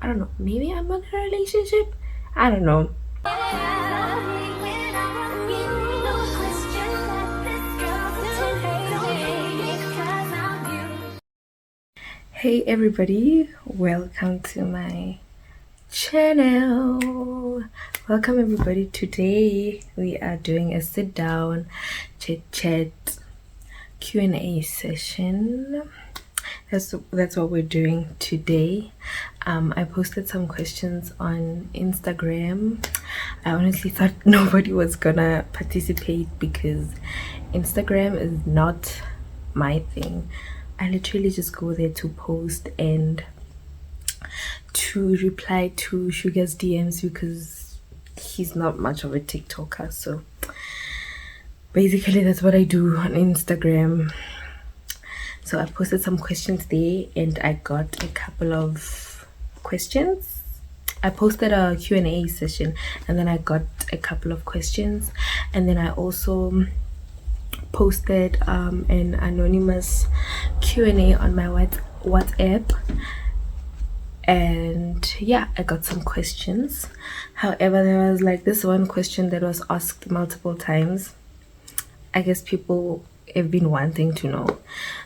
I don't know, maybe I'm in a relationship. I don't know. Hey everybody, welcome to my channel. Welcome everybody. Today we are doing a sit down chit chat Q&A session. That's what we're doing today. I posted some questions on Instagram. I honestly thought nobody was gonna participate because Instagram is not my thing. I literally just go there to post and to reply to Sugar's DMs because he's not much of a TikToker. So basically that's what I do on Instagram. So I posted some questions there and I got a couple of questions. I posted a Q&A session and then I got a couple of questions, and then I also posted an anonymous Q&A on my WhatsApp, and yeah, I got some questions. However, there was like this one question that was asked multiple times. I guess people have been wanting to know,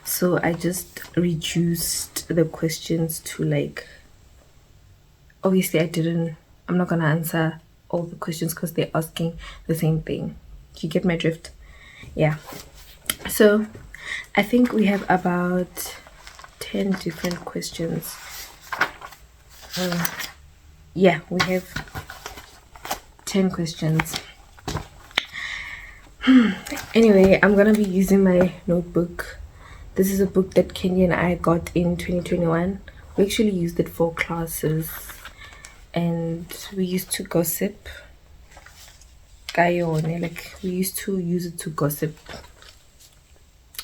so I just reduced the questions to like, obviously I'm not gonna answer all the questions because they're asking the same thing. You get my drift? Yeah. So I think we have about 10 different questions. Yeah, we have 10 questions. Anyway, I'm gonna be using my notebook. This is a book that Kenny and I got in 2021. We actually used it for classes and we used to gossip. Like we used to use it to gossip.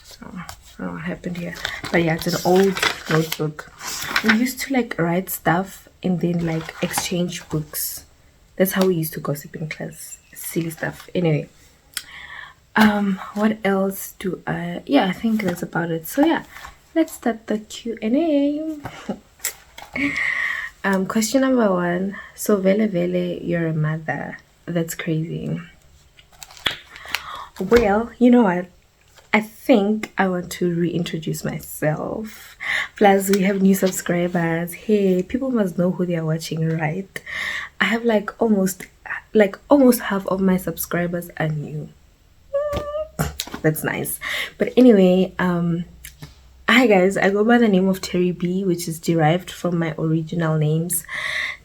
So I don't know what happened here, but yeah, it's an old notebook. We used to like write stuff and then like exchange books. That's how we used to gossip in class. Silly stuff. Anyway, what else do I I think that's about it. So yeah, let's start the Q&A. Question number 1. So vele you're a mother. That's crazy. Well, you know what, I think I want to reintroduce myself. Plus, we have new subscribers. Hey, people must know who they are watching, right? I have like almost half of my subscribers are new. That's nice. But anyway, hi guys, I go by the name of Terry B, which is derived from my original names,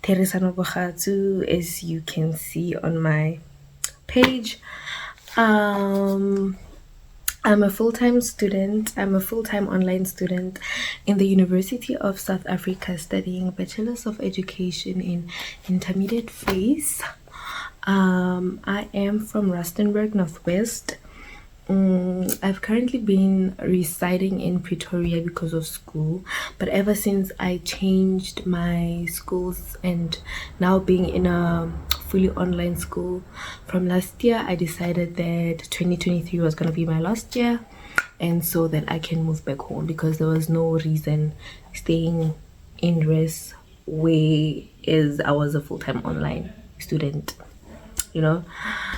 Teresa Nobokhatu, as you can see on my page. I'm a full-time student. I'm a full-time online student in the University of South Africa, studying Bachelor's of Education in Intermediate Phase. I am from Rustenburg, Northwest. I've currently been residing in Pretoria because of school, but ever since I changed my schools and now being in a fully online school from last year, I decided that 2023 was going to be my last year, and so that I can move back home because there was no reason staying in res where is I was a full-time online student. You know,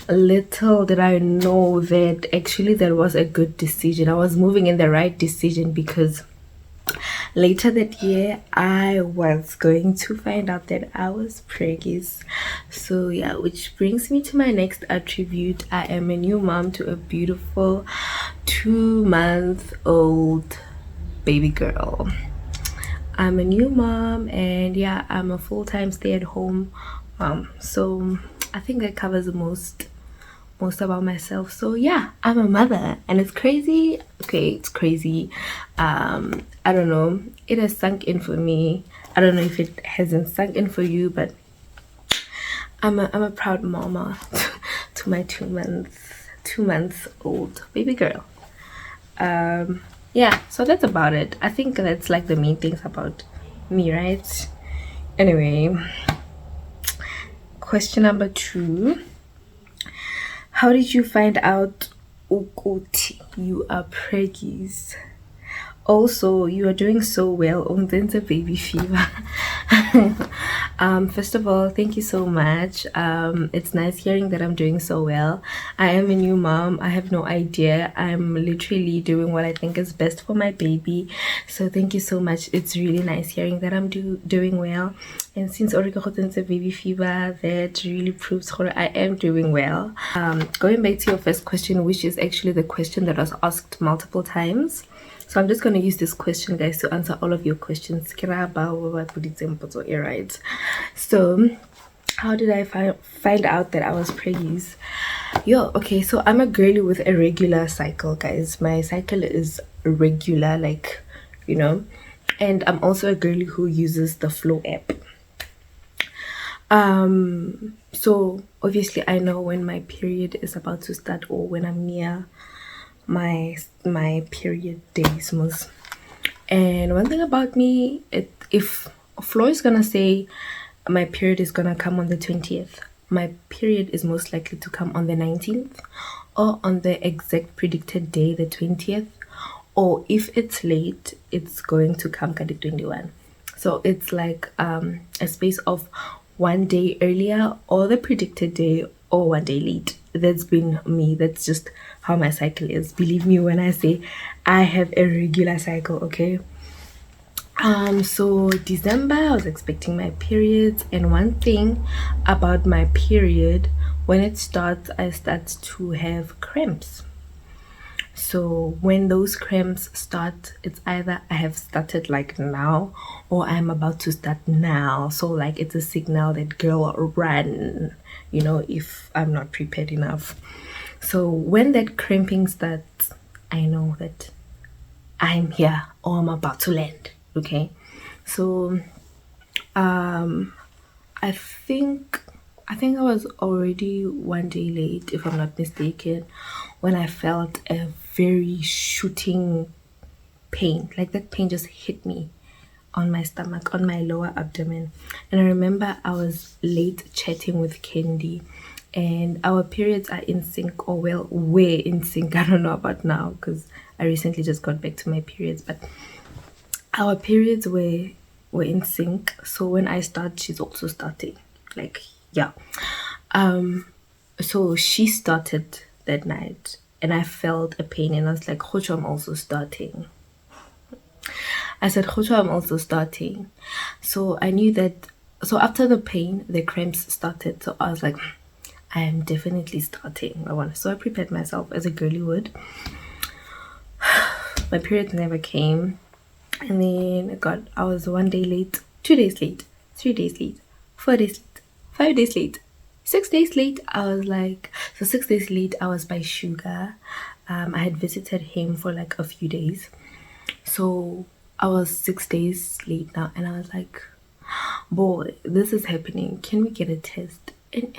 little did I know that actually that was a good decision. I was moving in the right decision because later that year I was going to find out that I was preggies. So yeah, which brings me to my next attribute. I am a new mom to a beautiful 2-month-old baby girl. I'm a new mom, and yeah, I'm a full-time stay-at-home mom. So I think that covers most about myself. So yeah, I'm a mother, and it's crazy. Okay, it's crazy. I don't know, it has sunk in for me. I don't know if it hasn't sunk in for you, but I'm a proud mama to my 2 months old baby girl. Yeah, so that's about it. I think that's like the main things about me, right? Anyway, question number 2. How did you find out ukuthi you are preggies? Also, you are doing so well on the baby fever. First of all, thank you so much. It's nice hearing that I'm doing so well. I am a new mom. I have no idea. I'm literally doing what I think is best for my baby. So thank you so much. It's really nice hearing that I'm doing well. And since Orika got a baby fever, that really proves that I am doing well. Going back to your first question, which is actually the question that was asked multiple times. So I'm just going to use this question, guys, to answer all of your questions. Right. So how did I find out that I was pregnant? Yo, okay, so I'm a girly with a regular cycle, guys. My cycle is regular, like, you know. And I'm also a girly who uses the Flow app. So obviously I know when my period is about to start or when I'm near my period days most. And one thing about me, if Flo is gonna say my period is gonna come on the 20th, my period is most likely to come on the 19th or on the exact predicted day, the 20th, or if it's late, it's going to come kind of 21. So it's like a space of one day earlier or the predicted day or one day late. That's been me. That's just how my cycle is. Believe me when I say I have a regular cycle, okay? So December I was expecting my periods, and one thing about my period, when it starts, I start to have cramps. So when those cramps start, it's either I have started like now or I'm about to start now. So like it's a signal that girl run, if I'm not prepared enough. So when that cramping starts, I know that I'm here or I'm about to land. Okay. So I think I was already one day late, if I'm not mistaken, when I felt a very shooting pain. Like that pain just hit me on my stomach, on my lower abdomen. And I remember I was late chatting with Candy, and our periods are in sync, or well, we're in sync. I don't know about now because I recently just got back to my periods, but our periods were in sync. So when I start, she's also starting. Like, yeah. So she started that night and I felt a pain and I was like, Khocho, I'm also starting. I said, Khocho, I'm also starting. So I knew that. So after the pain, the cramps started. So I was like, I am definitely starting. So I prepared myself as a girly would. My period never came. And then I was one day late, 2 days late, 3 days late, 4 days late, 5 days late, 6 days late. I was like, so 6 days late, I was by Sugar. I had visited him for like a few days. So I was 6 days late now, and I was like, boy, this is happening. Can we get a test? And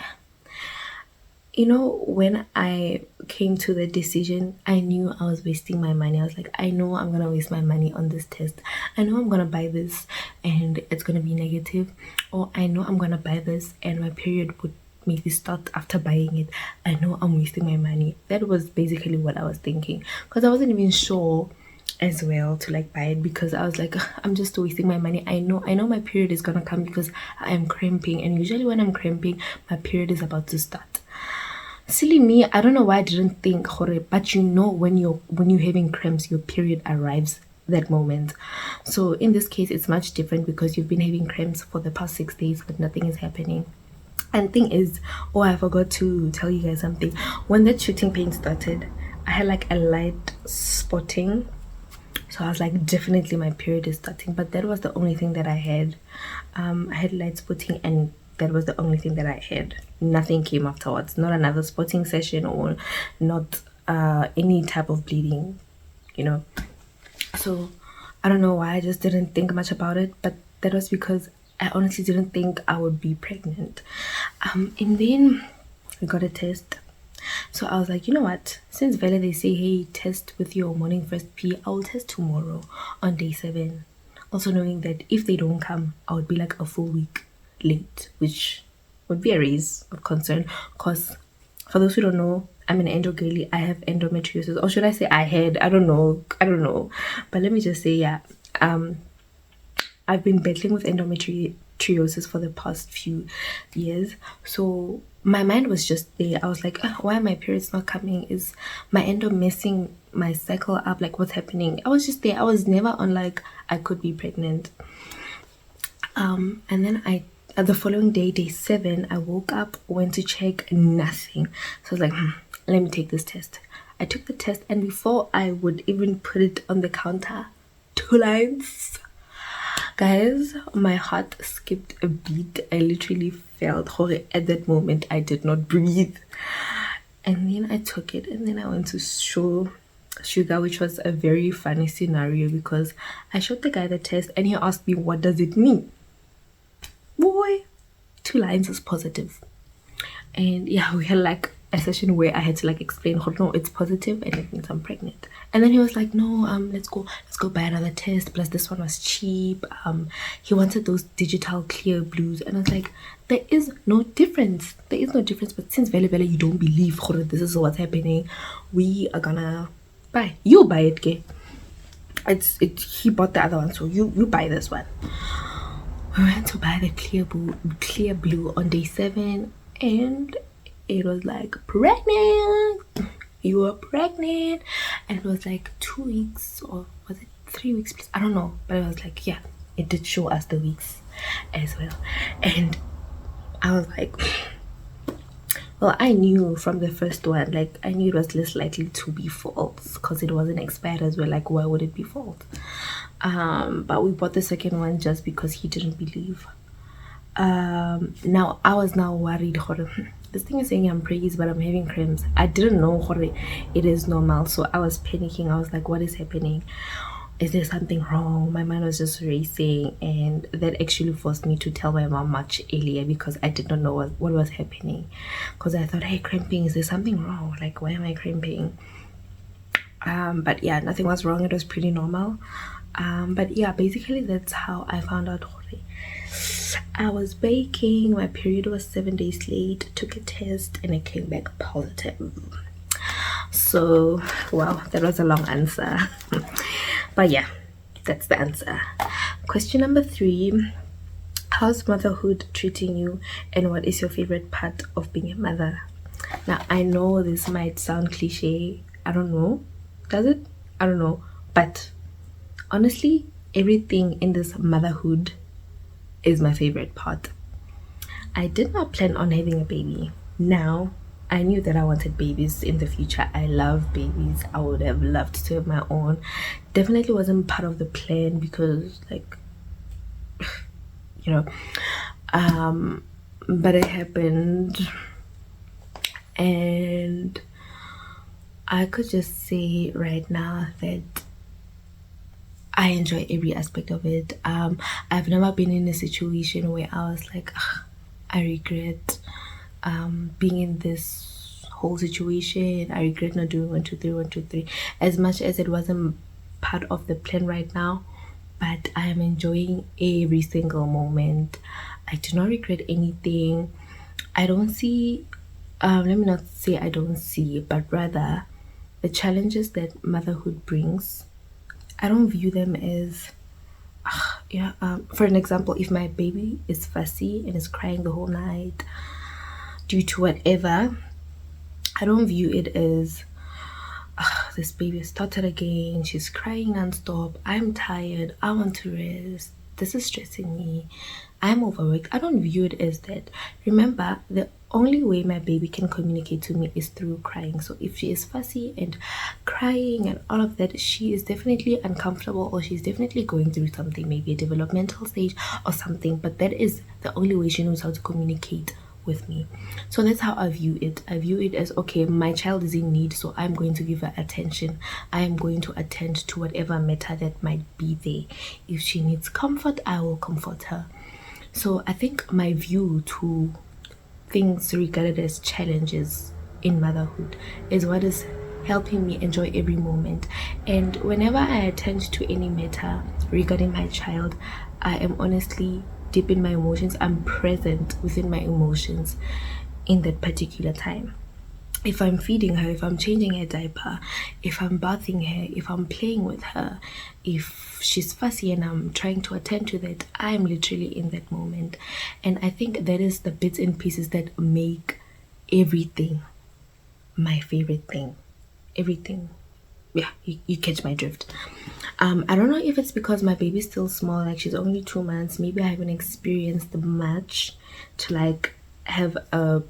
when I came to the decision, I knew I was wasting my money. I was like, I know I'm gonna waste my money on this test. I know I'm gonna buy this and it's gonna be negative, or I know I'm gonna buy this and my period would maybe start after buying it. I know I'm wasting my money. That was basically what I was thinking, because I wasn't even sure as well to like buy it, because I was like, I'm just wasting my money. I know my period is gonna come because I am cramping, and usually when I'm cramping, my period is about to start. Silly me, I don't know why I didn't think, but when you're having cramps, your period arrives that moment. So in this case, it's much different because you've been having cramps for the past 6 days, but nothing is happening. And thing is, I forgot to tell you guys something. When that shooting pain started, I had like a light spotting. So I was like, definitely my period is starting. But that was the only thing that I had. I had light spotting, and that was the only thing that I had. Nothing came afterwards. Not another spotting session, or not any type of bleeding, So I don't know why I just didn't think much about it, but that was because I honestly didn't think I would be pregnant. And then we got a test. So I was like, you know what? Since Vele they say, hey, test with your morning first P, I'll test tomorrow on day 7. Also knowing that if they don't come, I would be like a full week late, which would be a raise of concern. Because for those who don't know, I'm an endo girly. I have endometriosis, or should I say I had? I don't know. But let me just say, yeah. I've been battling with endometriosis for the past few years. So my mind was just there. I was like, "Ugh, why are my periods not coming? Is my endo messing my cycle up? Like, what's happening?" I was just there. I was never on like I could be pregnant. And then the following day, day 7, I woke up, went to check, nothing. So I was like, let me take this test. I took the test, and before I would even put it on the counter, 2 lines. Guys, my heart skipped a beat. I literally felt horror at that moment. I did not breathe. And then I took it, and then I went to show Sugar, which was a very funny scenario because I showed the guy the test and he asked me, what does it mean? Boy, 2 lines is positive. And yeah, we had like a session where I had to like explain, oh no, it's positive and it means I'm pregnant. And then he was like, no, let's go buy another test, plus this one was cheap. He wanted those digital clear blues, and I was like, there is no difference, but since very you don't believe this is what's happening, we are gonna buy, you buy it, okay? He bought the other one, so you buy this one. We went to buy the clear blue on day 7, and it was like, pregnant, you were pregnant. And it was like 2 weeks, or was it 3 weeks, please? I don't know, but it was like, yeah, it did show us the weeks as well. And I was like, well, I knew from the first one, like I knew it was less likely to be false because it wasn't expired as well. Like, why would it be false? But we bought the second one just because he didn't believe. Now I was now worried. This thing is saying I'm pregnant, but I'm having cramps. I didn't know it is normal, so I was panicking. I was like, what is happening? Is there something wrong? My mind was just racing, and that actually forced me to tell my mom much earlier because I did not know what was happening. Because I thought, hey, cramping, is there something wrong? Like, why am I cramping? But yeah, nothing was wrong. It was pretty normal. But yeah, basically that's how I found out. I was baking, my period was 7 days late, took a test, and it came back positive. So wow, that was a long answer. But yeah, that's the answer. Question number 3: how's motherhood treating you, and what is your favorite part of being a mother? Now I know this might sound cliche, I don't know, does it? I don't know, but honestly, everything in this motherhood is my favorite part. I did not plan on having a baby. Now, I knew that I wanted babies in the future. I love babies. I would have loved to have my own. Definitely wasn't part of the plan because, like, you know, but it happened, and I could just say right now that I enjoy every aspect of it. I've never been in a situation where I was like, I regret being in this whole situation. I regret not doing 1 2 3 1 2 3. As much as it wasn't part of the plan right now, but I am enjoying every single moment. I do not regret anything. I don't see, let me not say I don't see, but rather the challenges that motherhood brings, I don't view them as for an example, if my baby is fussy and is crying the whole night due to whatever, I don't view it as this baby has started again, she's crying non-stop, I'm tired, I want to rest, this is stressing me, I'm overworked. I don't view it as that. Remember, the only way my baby can communicate to me is through crying. So if she is fussy and crying and all of that, she is definitely uncomfortable, or she's definitely going through something, maybe a developmental stage or something, but that is the only way she knows how to communicate with me. So that's how I view it. I view it as, okay, my child is in need, so I'm going to give her attention. I am going to attend to whatever matter that might be there. If she needs comfort, I will comfort her. So I think my view to things regarded as challenges in motherhood is what is helping me enjoy every moment. And whenever I attend to any matter regarding my child, I am honestly deep in my emotions. I'm present within my emotions in that particular time. if I'm feeding her, if I'm changing her diaper, if I'm bathing her, if I'm playing with her, if she's fussy and I'm trying to attend to that, I'm literally in that moment. And I think that is the bits and pieces that make everything my favorite thing. Everything. Yeah, you catch my drift. I don't know if it's because my baby's still small, like she's only 2 months. Maybe I haven't experienced much to like have a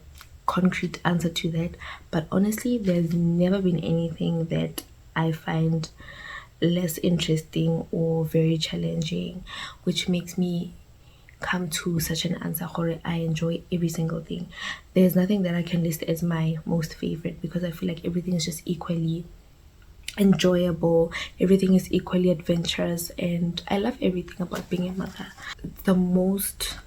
concrete answer to that. But honestly, there's never been anything that I find less interesting or very challenging, which makes me come to such an answer. I enjoy every single thing. There's nothing that I can list as my most favorite because I feel like everything is just equally enjoyable, everything is equally adventurous, and I love everything about being a mother. The most,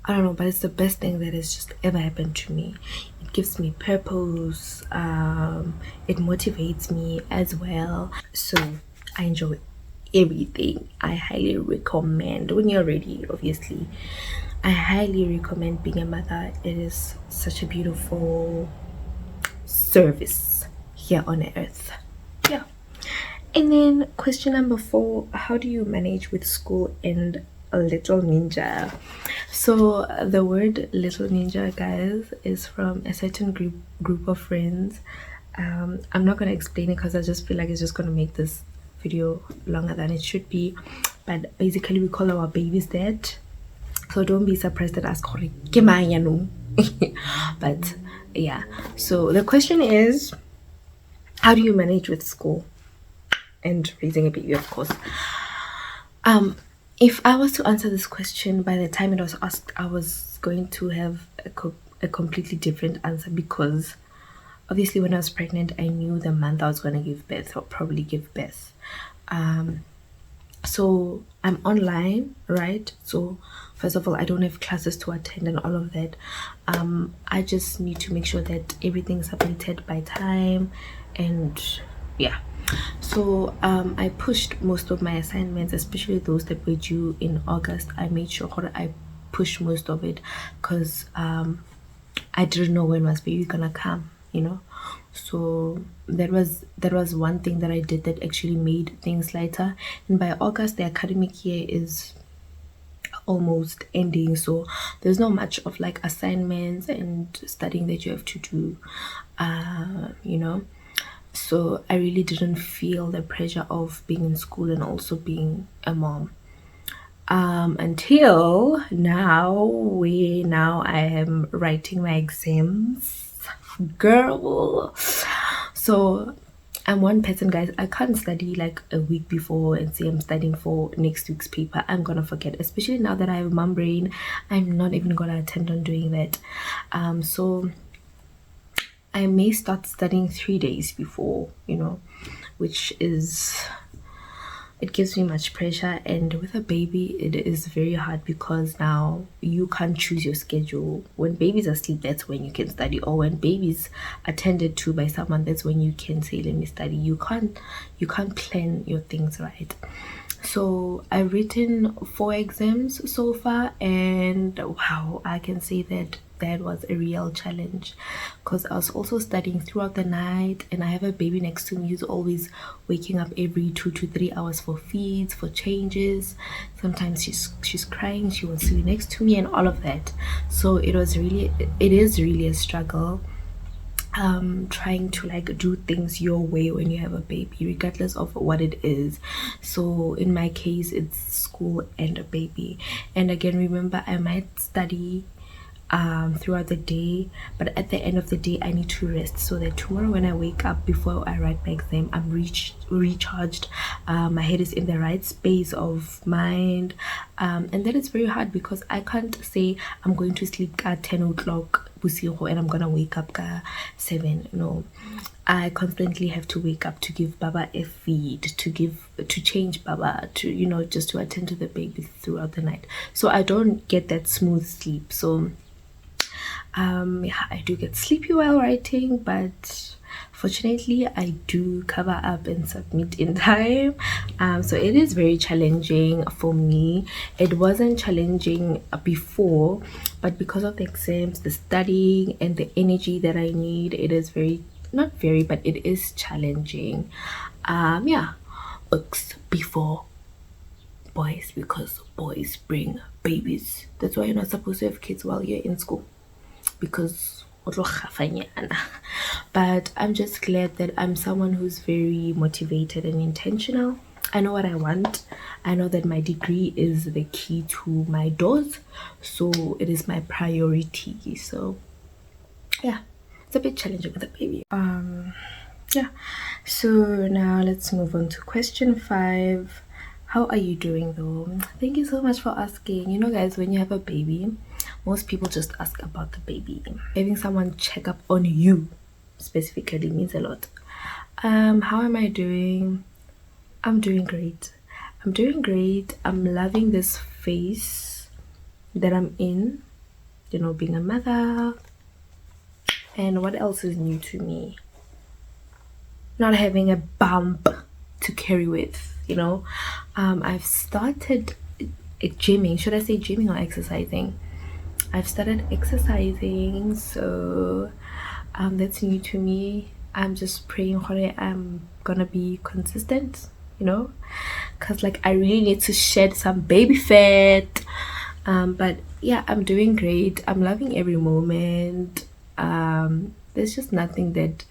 I don't know, but it's the best thing that has just ever happened to me. It gives me purpose, it motivates me as well. So I enjoy everything. I highly recommend, when you're ready, obviously, I highly recommend being a mother. It is such a beautiful service here on earth. Yeah. And then question number 4, how do you manage with school and a little ninja? So the word little ninja, guys, is from a certain group of friends. I'm not gonna explain it because I just feel like it's just gonna make this video longer than it should be. But basically we call our babies that. So don't be surprised that I ask but yeah, so the question is, how do you manage with school and raising a baby, of course? If I was to answer this question by the time it was asked, I was going to have a completely different answer, because obviously when I was pregnant I knew the month I was going to give birth or probably give birth. So I'm online, right? So first of all, I don't have classes to attend and all of that. I just need to make sure that everything's submitted by time, and yeah. So I pushed most of my assignments, especially those that were due in August. I made sure I pushed most of it because I didn't know when was baby gonna come, you know. So that was one thing that I did that actually made things lighter. And by August, the academic year is almost ending, so there's not much of like assignments and studying that you have to do, you know. So I really didn't feel the pressure of being in school and also being a mom, until now I am writing my exams, girl. So I'm one person, guys. I can't study like a week before and say I'm studying for next week's paper. I'm gonna forget, especially now that I have mom brain. I'm not even gonna attempt on doing that. So I may start studying 3 days before, you know, which is, it gives me much pressure. And with a baby it is very hard because now you can't choose your schedule. When baby's asleep, that's when you can study, or when baby's attended to by someone, that's when you can say let me study. You can't plan your things right. So I've written 4 exams so far, and wow, I can say that that was a real challenge because I was also studying throughout the night, and I have a baby next to me who's always waking up every 2 to 3 hours for feeds, for changes. Sometimes she's crying, she wants to be next to me and all of that. So it is really a struggle, trying to like do things your way when you have a baby, regardless of what it is. So in my case, it's school and a baby. And again, remember, I might study throughout the day, but at the end of the day I need to rest, so that tomorrow when I wake up before I write my exam, I'm recharged, my head is in the right space of mind. And that is very hard because I can't say I'm going to sleep at 10 o'clock and I'm gonna wake up at 7. No, I constantly have to wake up to give Baba a feed, to change Baba, to, you know, just to attend to the baby throughout the night. So I don't get that smooth sleep. So yeah, I do get sleepy while writing, but for Fortunately, I do cover up and submit in time. So it is very challenging for me. It wasn't challenging before, but because of the exams, the studying, and the energy that I need, it is very, not very, but it is challenging. Yeah, books before boys, because boys bring babies. That's why you're not supposed to have kids while you're in school, because but I'm just glad that I'm someone who's very motivated and intentional. I know what I want. I know that my degree is the key to my doors, so it is my priority. So yeah, it's a bit challenging with a baby. Yeah, so now let's move on to question 5. How are you doing though? Thank you so much for asking. You know, guys, when you have a baby, most people just ask about the baby. Having someone check up on you specifically means a lot. How am I doing? I'm doing great. I'm doing great. I'm loving this phase that I'm in, you know, being a mother. And what else is new to me? Not having a bump to carry with, you know. I've started gymming. Should I say gymming or exercising? I've started exercising, so that's new to me. I'm just praying I'm gonna be consistent, you know, because like I really need to shed some baby fat. But yeah, I'm doing great. I'm loving every moment. There's just nothing that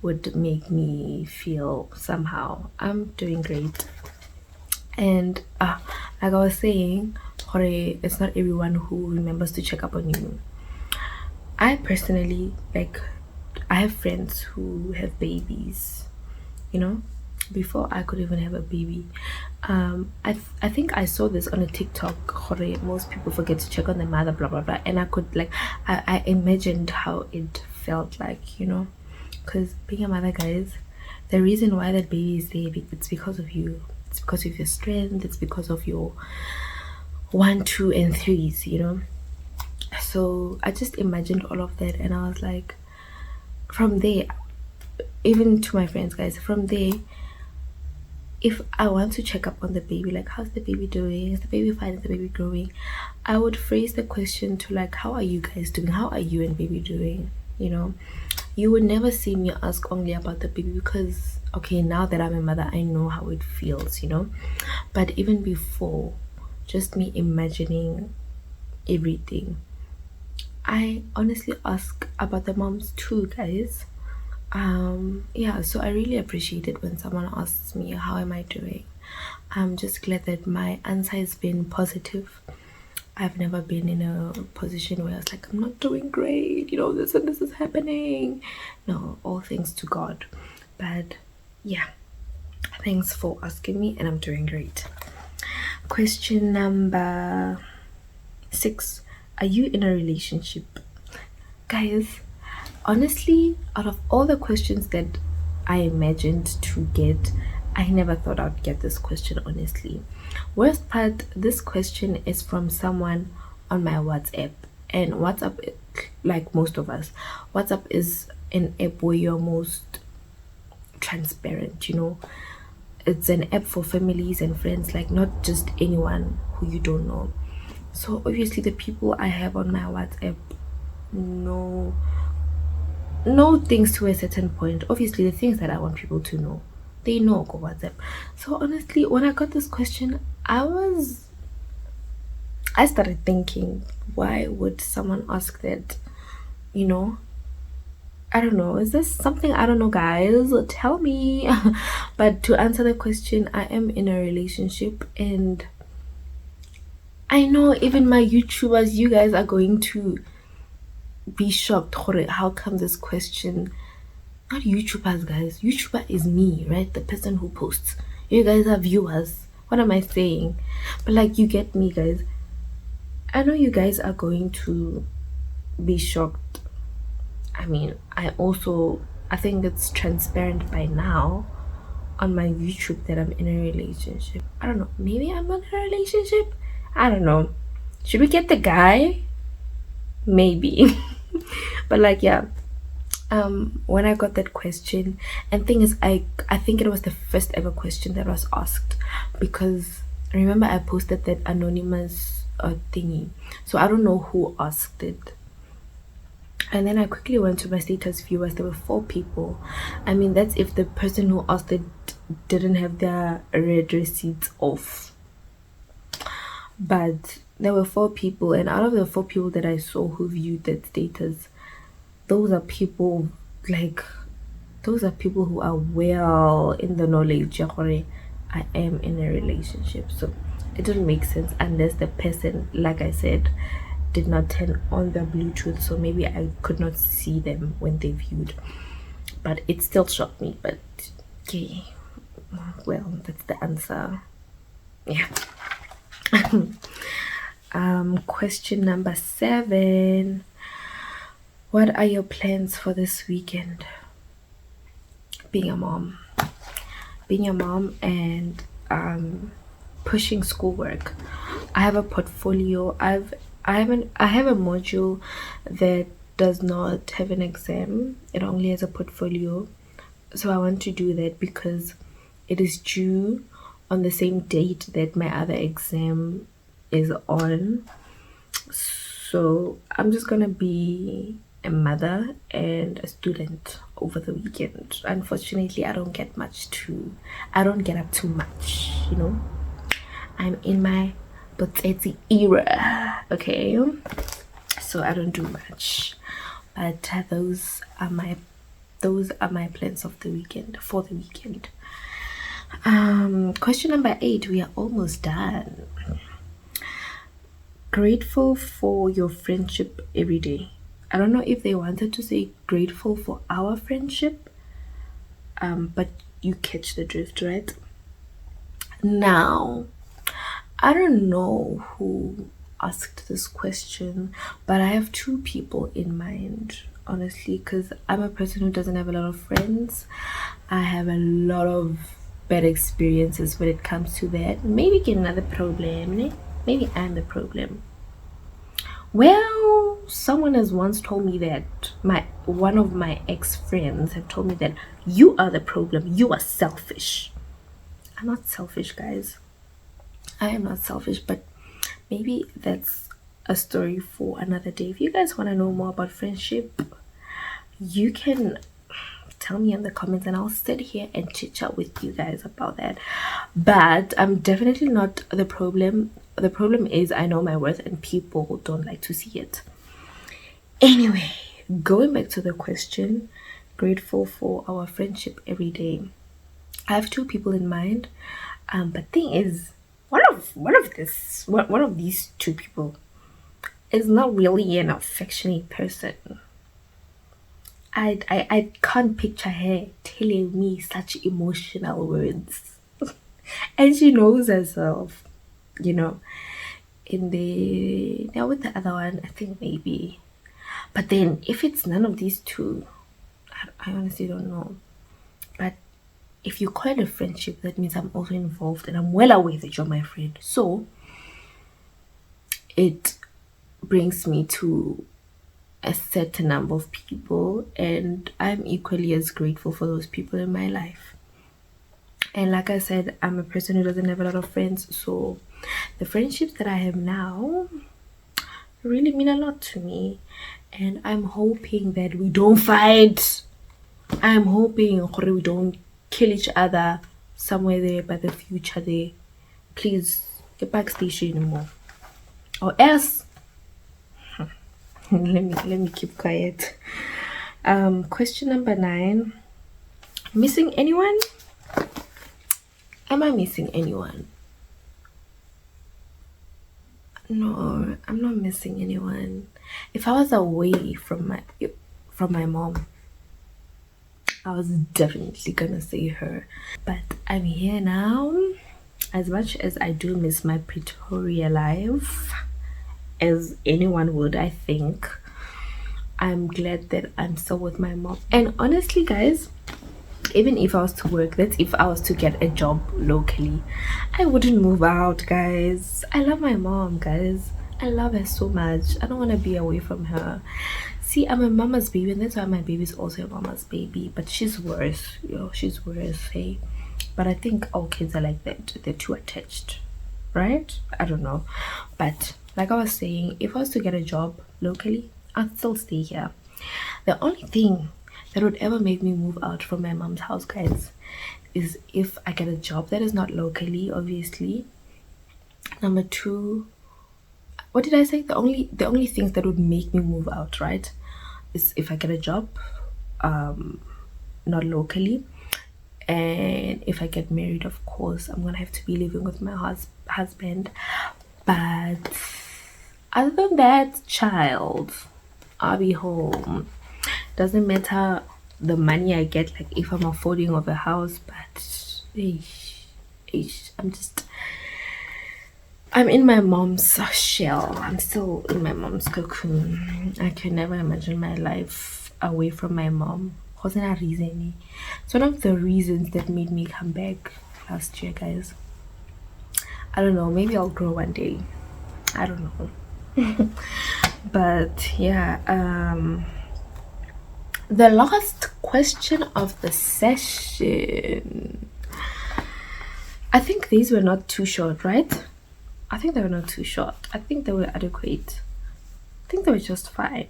would make me feel somehow. I'm doing great. And like I was saying, it's not everyone who remembers to check up on you. I personally, like, I have friends who have babies, you know, before I could even have a baby. I think I saw this on a TikTok. Most people forget to check on their mother, blah blah blah, and I could like I imagined how it felt like, you know, because being a mother, guys, the reason why that baby is there, it's because of you. It's because of your strength. It's because of your 1, 2, and 3s, you know. So I just imagined all of that, and I was like, from there, even to my friends, guys, from there, if I want to check up on the baby, like, how's the baby doing, is the baby fine, is the baby growing, I would phrase the question to like, how are you guys doing, how are you and baby doing, you know. You would never see me ask only about the baby, because okay, now that I'm a mother, I know how it feels, you know. But even before, just me imagining everything, I honestly ask about the moms too, guys. Yeah, so I really appreciate it when someone asks me how am I doing. I'm just glad that my answer has been positive. I've never been in a position where I was like, I'm not doing great, you know, this and this is happening. No, all thanks to God. But yeah, thanks for asking me, and I'm doing great. Question number 6. Are you in a relationship? Guys, honestly, out of all the questions that I imagined to get, I never thought I'd get this question, honestly. Worst part, this question is from someone on my WhatsApp. And WhatsApp, like most of us, WhatsApp is an app where you're most transparent, you know. It's an app for families and friends, like not just anyone who you don't know. So obviously the people I have on my WhatsApp know things to a certain point. Obviously the things that I want people to know, they know go WhatsApp. So honestly, when I got this question, I started thinking, why would someone ask that, you know? I don't know, is this something, I don't know, guys, tell me. But to answer the question, I am in a relationship, and I know even my YouTubers, you guys are going to be shocked. How come this question? Not YouTubers, guys. YouTuber is me, right? The person who posts. You guys are viewers. What am I saying? But like, you get me, guys. I know you guys are going to be shocked. I mean, I think it's transparent by now on my YouTube that I'm in a relationship. I don't know. Maybe I'm in a relationship. I don't know. Should we get the guy? Maybe. But like, yeah, When I got that question, and thing is, I think it was the first ever question that was asked, because remember I posted that anonymous thingy, so I don't know who asked it. And then I quickly went to my status viewers. There were 4 people. I mean, that's if the person who asked it didn't have their red receipts off. But there were 4 people, and out of the 4 people that I saw who viewed that status, those are people like those are people who are well in the knowledge ya gore I am in a relationship. So it didn't make sense unless the person, like I said, did not turn on the Bluetooth, so maybe I could not see them when they viewed. But it still shocked me. But okay, well, that's the answer. Yeah. Question number 7. What are your plans for this weekend? Being a mom and pushing schoolwork. I have a portfolio. I have a module that does not have an exam. It only has a portfolio. So I want to do that because it is due on the same date that my other exam is on. So I'm just gonna be a mother and a student over the weekend. Unfortunately, I don't get up too much, I'm in my potato era, okay? So I don't do much. But those are my plans of the weekend, for the weekend. Question number 8. We are almost done. Grateful for your friendship every day. I don't know if they wanted to say grateful for our friendship, but you catch the drift, right? Now, I don't know who asked this question, but I have 2 people in mind, honestly, because I'm a person who doesn't have a lot of friends. I have a lot of bad experiences when it comes to that. Maybe get another problem, né? Maybe I'm the problem. Well, someone has once told me that one of my ex-friends have told me that you are the problem, you are selfish. I'm not selfish, guys. I am not selfish, but maybe that's a story for another day. If you guys want to know more about friendship, you can tell me in the comments and I'll sit here and chit chat with you guys about that. But I'm definitely not the problem. The problem is I know my worth and people don't like to see it. Anyway, going back to the question, grateful for our friendship every day. I have 2 people in mind, but thing is, one of these 2 people is not really an affectionate person. I can't picture her telling me such emotional words. And she knows herself, now with the other one, I think maybe. But then if it's none of these 2, I honestly don't know. But if you call it a friendship, that means I'm also involved and I'm well aware that you're my friend. So it brings me to a certain number of people, and I'm equally as grateful for those people in my life. And like I said, I'm a person who doesn't have a lot of friends, so the friendships that I have now really mean a lot to me. And I'm hoping that we don't fight. I'm hoping we don't kill each other somewhere there by the future there. Please get backstage anymore, or else let me keep quiet. Question number 9. Missing anyone? Am I missing anyone? No, I'm not missing anyone. If I was away from my mom, I was definitely gonna say her. But I'm here now. As much as I do miss my Pretoria life, as anyone would, I think, I'm glad that I'm still with my mom. And honestly, guys, even if I was to work, that's if I was to get a job locally, I wouldn't move out, guys. I love my mom, guys. I love her so much. I don't want to be away from her. See, I'm a mama's baby, and that's why my baby is also a mama's baby. But she's worse, she's worse, hey. But I think all kids are like that. They're too attached, right? I don't know. But like I was saying, if I was to get a job locally, I'd still stay here. The only thing that would ever make me move out from my mom's house, guys, is if I get a job that is not locally, obviously. Number two, what did I say? The only things that would make me move out, right, is if I get a job not locally, and if I get married, of course I'm gonna have to be living with my husband. But other than that, child, I'll be home. Doesn't matter the money I get, like if I'm affording of a house, but I'm in my mom's shell. I'm still in my mom's cocoon. I can never imagine my life away from my mom. Wasn't a reason. It's one of the reasons that made me come back last year, guys. I don't know, maybe I'll grow one day. I don't know. But yeah, the last question of the session. I think these were not too short, right? I think they were not too short. I think they were adequate. I think they were just fine.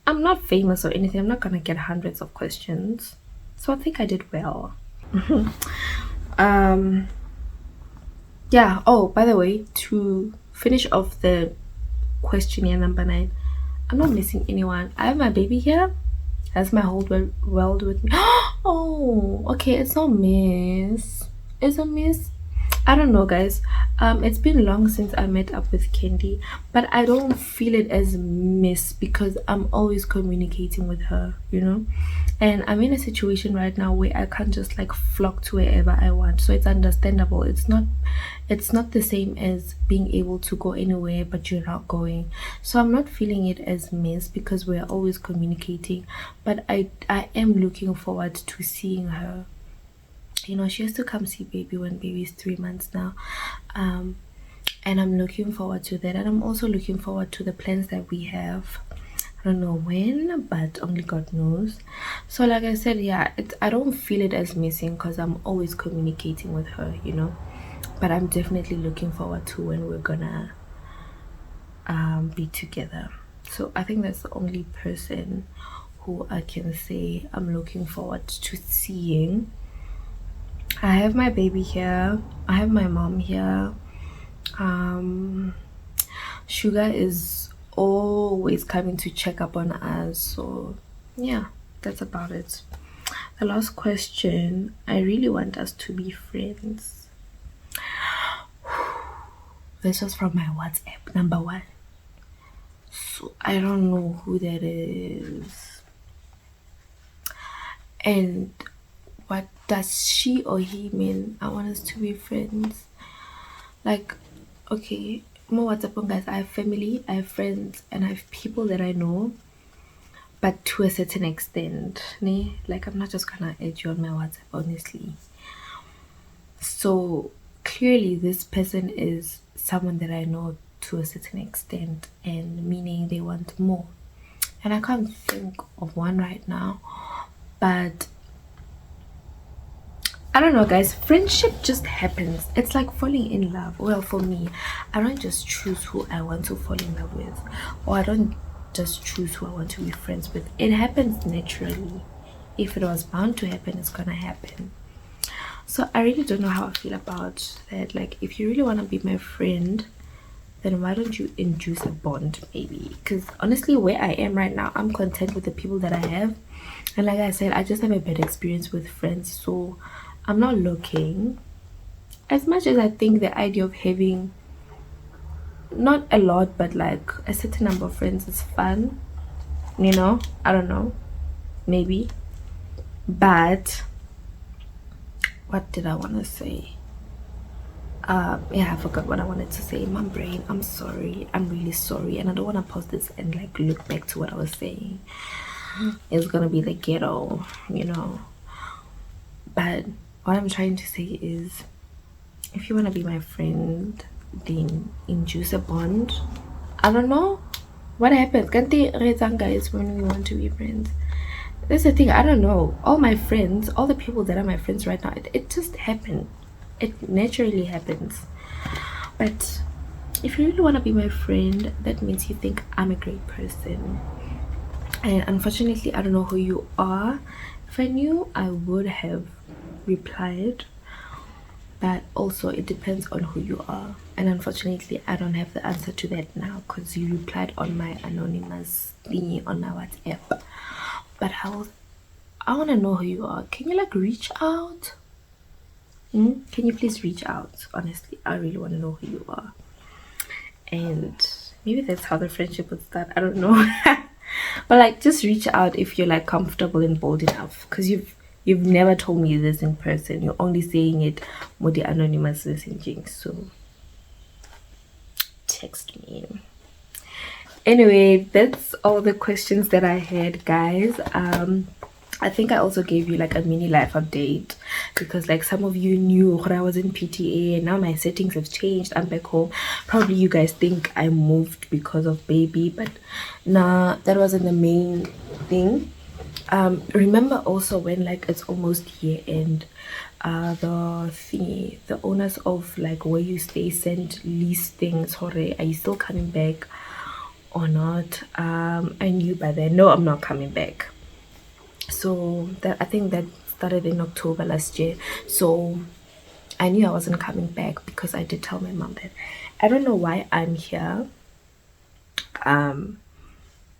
I'm not famous or anything. I'm not gonna get hundreds of questions, so I think I did well. Yeah. Oh, by the way, to finish off the questionnaire number 9, I'm not missing anyone. I have my baby here. That's my whole world with me. Oh, okay. It's not miss. It's a miss. I don't know, guys. It's been long since I met up with Candy, but I don't feel it as miss because I'm always communicating with her, and I'm in a situation right now where I can't just like flock to wherever I want, so it's understandable. It's not the same as being able to go anywhere but you're not going. So I'm not feeling it as miss because we're always communicating, but I am looking forward to seeing her. She has to come see baby when baby's 3 months now, and I'm looking forward to that. And I'm also looking forward to the plans that we have. I don't know when, but only God knows. So like I said, yeah, I don't feel it as missing because I'm always communicating with her, but I'm definitely looking forward to when we're gonna be together. So I think that's the only person who I can say I'm looking forward to seeing. I have my baby here. I have my mom here. Sugar is always coming to check up on us. So yeah, that's about it. The last question. I really want us to be friends. This was from my WhatsApp, number 1. So I don't know who that is. And what does she or he mean? I want us to be friends. Like, okay, more WhatsApp, guys. I have family, I have friends, and I have people that I know, but to a certain extent. Like, I'm not just gonna add you on my WhatsApp, honestly. So clearly this person is someone that I know to a certain extent, and meaning they want more. And I can't think of one right now, but I don't know, guys. Friendship just happens. It's like falling in love. Well, for me, I don't just choose who I want to fall in love with, or I don't just choose who I want to be friends with. It happens naturally. If it was bound to happen, it's gonna happen. So I really don't know how I feel about that. Like, if you really want to be my friend, then why don't you induce a bond, maybe? Because honestly, where I am right now, I'm content with the people that I have. And like I said, I just have a bad experience with friends, so I'm not looking. As much as I think the idea of having not a lot but like a certain number of friends is fun, I don't know, maybe. But what did I want to say? Yeah, I forgot what I wanted to say. My brain, I'm sorry. I'm really sorry, and I don't want to pause this and like look back to what I was saying. It's gonna be the ghetto, but what I'm trying to say is, if you want to be my friend, then induce a bond. I don't know, What happens? Kanti rezang guys when we want to be friends. That's the thing. I don't know. All my friends, all the people that are my friends right now, it just happened. It naturally happens. But if you really want to be my friend, that means you think I'm a great person. And unfortunately, I don't know who you are. If I knew, I would have replied. But also, it depends on who you are. And unfortunately, I don't have the answer to that now because you replied on my anonymous thingy on my WhatsApp. But I want to know who you are. Can you like reach out? Can you please reach out? Honestly, I really want to know who you are. And maybe that's how the friendship would start. I don't know. But like, just reach out if you're like comfortable and bold enough, because you've never told me this in person. You're only saying it with the anonymous messaging. So text me. Anyway, that's all the questions that I had, guys. I think I also gave you like a mini life update because like some of you knew when I was in PTA and now my settings have changed. I'm back home. Probably you guys think I moved because of baby, but nah, that wasn't the main thing. Remember also when like it's almost year end, the owners of like where you stay sent lease things. Hore, are you still coming back or not? I knew by then. No, I'm not coming back. So that I think that started in October last year. So I knew I wasn't coming back because I did tell my mom that I don't know why I'm here. I'm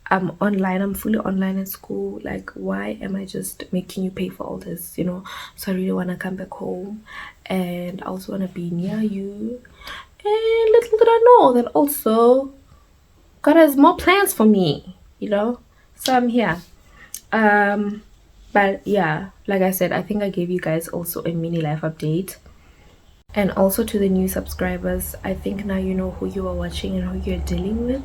online, I'm fully online at school. Like, why am I just making you pay for all this, you know? So I really want to come back home and I also want to be near you. And little did I know that also God has more plans for me, you know? So I'm here. But yeah, like I said, I think I gave you guys also a mini life update. And also to the new subscribers, I think now you know who you are watching and who you're dealing with.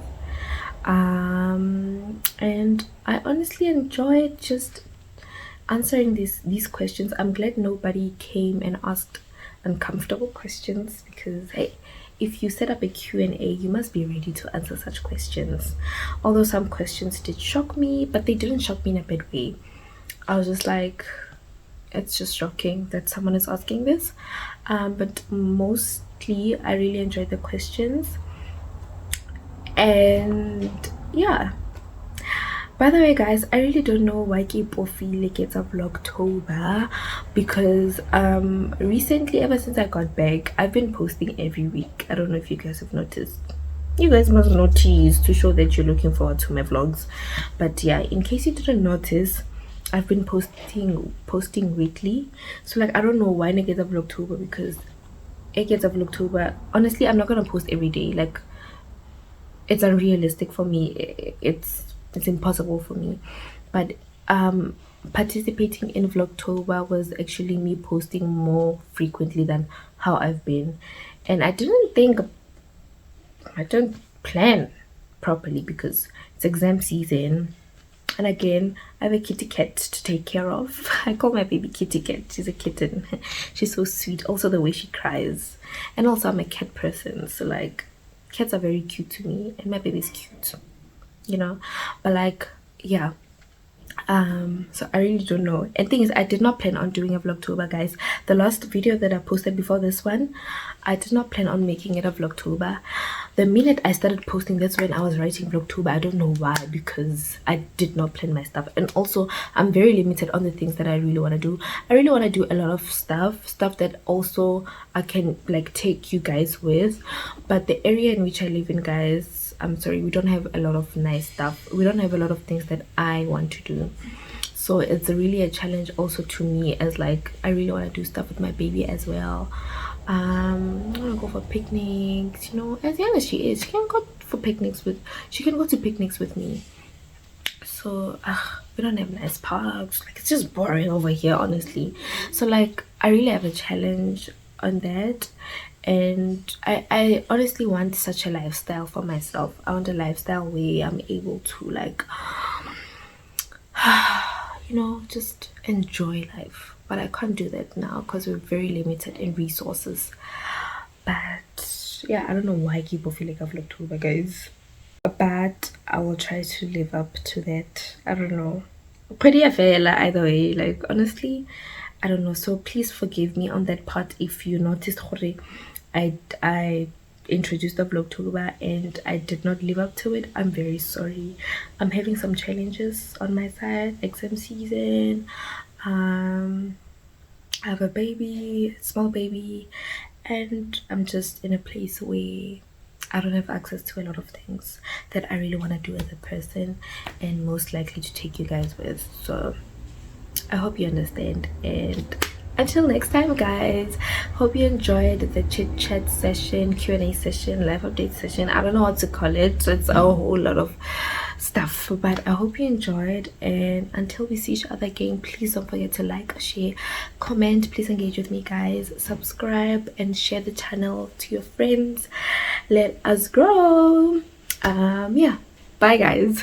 And I honestly enjoyed just answering these questions. I'm glad nobody came and asked uncomfortable questions because hey, if you set up a Q&A, you must be ready to answer such questions. Although some questions did shock me, but they didn't shock me in a bad way. I was just like, it's just shocking that someone is asking this. But mostly I really enjoyed the questions. And yeah, by the way guys, I really don't know why people feel like it's of Vlogtober because recently, ever since I got back, I've been posting every week. I don't know if you guys have noticed. You guys must notice to show that you're looking forward to my vlogs. But yeah, in case you didn't notice, I've been posting weekly. So like, I don't know why I get of Vlogtober because it gets of Vlogtober. Honestly, I'm not gonna post every day. Like, it's unrealistic for me. It's impossible for me. But participating in Vlogtober was actually me posting more frequently than how I've been. And I didn't plan properly because it's exam season. And again, I have a kitty cat to take care of. I call my baby kitty cat. She's a kitten. She's so sweet. Also the way she cries. And also I'm a cat person. So like, cats are very cute to me. And my baby's cute. You know? But like, yeah. So I really don't know. And thing is, I did not plan on doing a Vlogtober, guys. The last video that I posted before this one, I did not plan on making it a Vlogtober. The minute I started posting, that's when I was writing Vlogtober. I don't know why, because I did not plan my stuff. And also, I'm very limited on the things that I really want to do. I really want to do a lot of stuff that also I can like take you guys with. But the area in which I live in, guys, I'm sorry, we don't have a lot of nice stuff. We don't have a lot of things that I want to do. So it's really a challenge also to me, as like I really want to do stuff with my baby as well. I want to go for picnics, you know. As young as she is, she can go to picnics with me. So we don't have nice parks. Like, it's just boring over here, honestly. So like, I really have a challenge on that. And I honestly want such a lifestyle for myself. I want a lifestyle where I'm able to like you know, just enjoy life. But I can't do that now because we're very limited in resources. But yeah, I don't know why people feel like I've looked over, guys. but I will try to live up to that. I don't know. Pretty affair either way. Like honestly, I don't know. So please forgive me on that part if you noticed Hore, I introduced the vlog Tuluba and I did not live up to it. I'm very sorry. I'm having some challenges on my side, exam season. I have a baby, small baby, and I'm just in a place where I don't have access to a lot of things that I really want to do as a person and most likely to take you guys with. So I hope you understand, and until next time guys, hope you enjoyed the chit chat session, Q&A session, live update session. I don't know what to call it, so it's a whole lot of stuff, but I hope you enjoyed, and until we see each other again, please don't forget to like, share, comment. Please engage with me guys, subscribe and share the channel to your friends. Let us grow. Yeah, bye guys.